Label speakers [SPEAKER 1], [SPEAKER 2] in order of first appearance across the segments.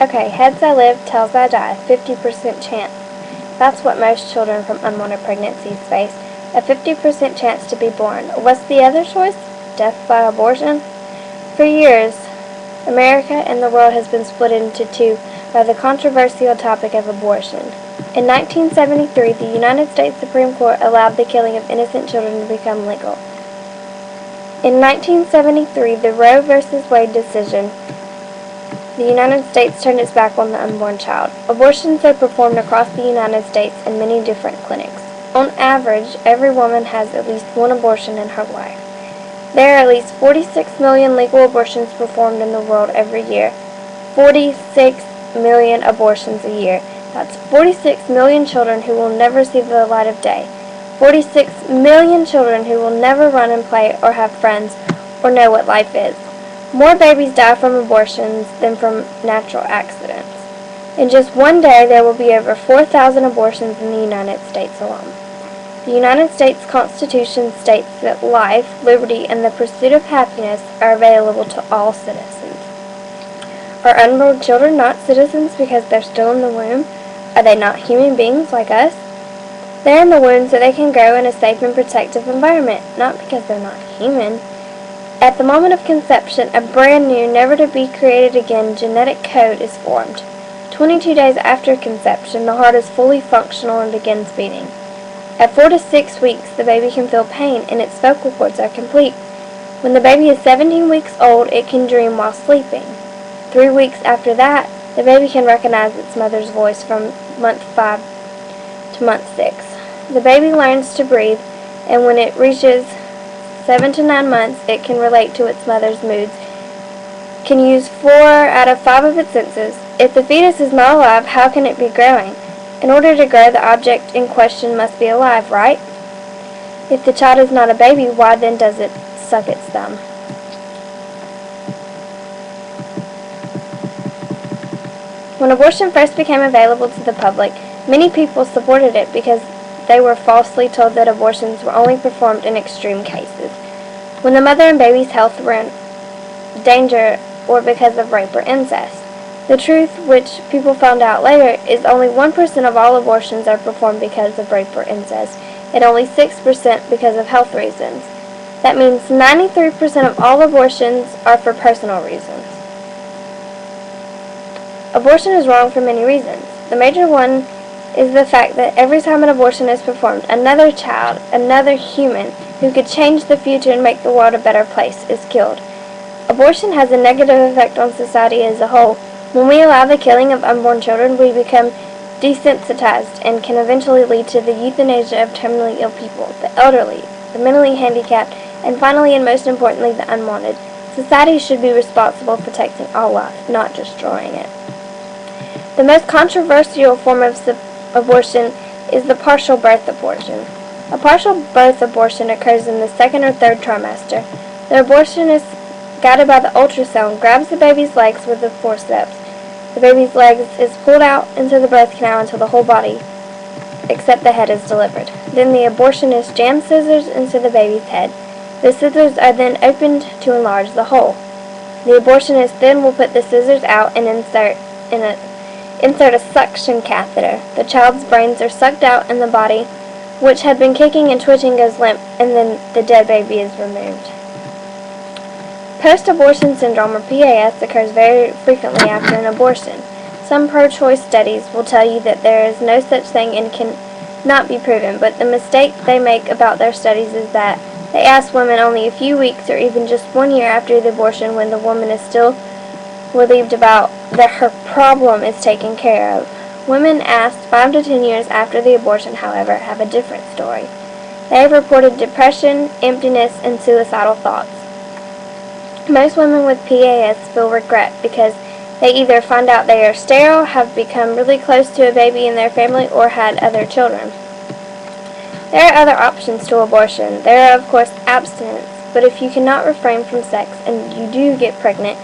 [SPEAKER 1] Okay, heads I live, tails I die, 50% chance. That's what most children from unwanted pregnancies face, a 50% chance to be born. What's the other choice? Death by abortion? For years, America and the world has been split into two by the controversial topic of abortion. In 1973, the United States Supreme Court allowed the killing of innocent children to become legal. In 1973, the Roe v. Wade decision, the United States turned its back on the unborn child. Abortions are performed across the United States in many different clinics. On average, every woman has at least one abortion in her life. There are at least 46 million legal abortions performed in the world every year. 46 million abortions a year. That's 46 million children who will never see the light of day. 46 million children who will never run and play or have friends or know what life is. More babies die from abortions than from natural accidents. In just one day, there will be over 4,000 abortions in the United States alone. The United States Constitution states that life, liberty, and the pursuit of happiness are available to all citizens. Are unborn children not citizens because they're still in the womb? Are they not human beings like us? They're in the womb so they can grow in a safe and protective environment, not because they're not human. At the moment of conception, a brand new, never-to-be-created-again genetic code is formed. 22 days after conception, the heart is fully functional and begins beating. At 4 to 6 weeks, the baby can feel pain and its vocal cords are complete. When the baby is 17 weeks old, it can dream while sleeping. 3 weeks after that, the baby can recognize its mother's voice from month 5 to month 6. The baby learns to breathe, and when it reaches 7 to 9 months, it can relate to its mother's moods, can use 4 out of 5 of its senses. If the fetus is not alive, how can it be growing? In order to grow, the object in question must be alive, right? If the child is not a baby, why then does it suck its thumb? When abortion first became available to the public, many people supported it because they were falsely told that abortions were only performed in extreme cases, when the mother and baby's health were in danger or because of rape or incest. The truth, which people found out later, is only 1% of all abortions are performed because of rape or incest, and only 6% because of health reasons. That means 93% of all abortions are for personal reasons. Abortion is wrong for many reasons. The major one is the fact that every time an abortion is performed, another child, another human, who could change the future and make the world a better place, is killed. Abortion has a negative effect on society as a whole. When we allow the killing of unborn children, we become desensitized and can eventually lead to the euthanasia of terminally ill people, the elderly, the mentally handicapped, and finally and most importantly, the unwanted. Society should be responsible for protecting all life, not destroying it. The most controversial form of abortion is the partial birth abortion. A partial birth abortion occurs in the 2nd or 3rd trimester. The abortionist, guided by the ultrasound, grabs the baby's legs with the forceps. The baby's legs is pulled out into the birth canal until the whole body, except the head, is delivered. Then the abortionist jams scissors into the baby's head. The scissors are then opened to enlarge the hole. The abortionist then will put the scissors out and insert a suction catheter. The child's brains are sucked out and the body, which had been kicking and twitching, goes limp, and then the dead baby is removed. Post-abortion syndrome, or PAS, occurs very frequently after an abortion. Some pro-choice studies will tell you that there is no such thing and cannot be proven, but the mistake they make about their studies is that they ask women only a few weeks or even just 1 year after the abortion, when the woman is still relieved about that her problem is taken care of. Women asked 5 to 10 years after the abortion, however, have a different story. They have reported depression, emptiness, and suicidal thoughts. Most women with PAS feel regret because they either find out they are sterile, have become really close to a baby in their family, or had other children. There are other options to abortion. There are, of course, abstinence, but if you cannot refrain from sex and you do get pregnant,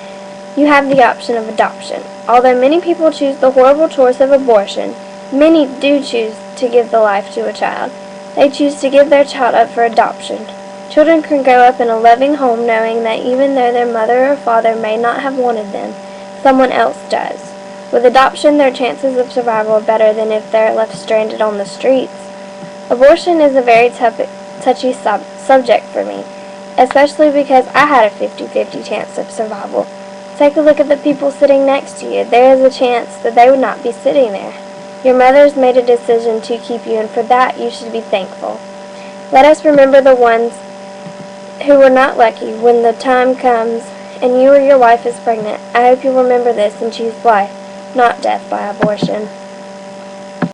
[SPEAKER 1] you have the option of adoption. Although many people choose the horrible choice of abortion, many do choose to give the life to a child. They choose to give their child up for adoption. Children can grow up in a loving home knowing that even though their mother or father may not have wanted them, someone else does. With adoption, their chances of survival are better than if they're left stranded on the streets. Abortion is a very touchy subject for me, especially because I had a 50-50 chance of survival. Take a look at the people sitting next to you. There is a chance that they would not be sitting there. Your mother's made a decision to keep you, and for that you should be thankful. Let us remember the ones who were not lucky when the time comes and you or your wife is pregnant. I hope you remember this and choose life, not death by abortion.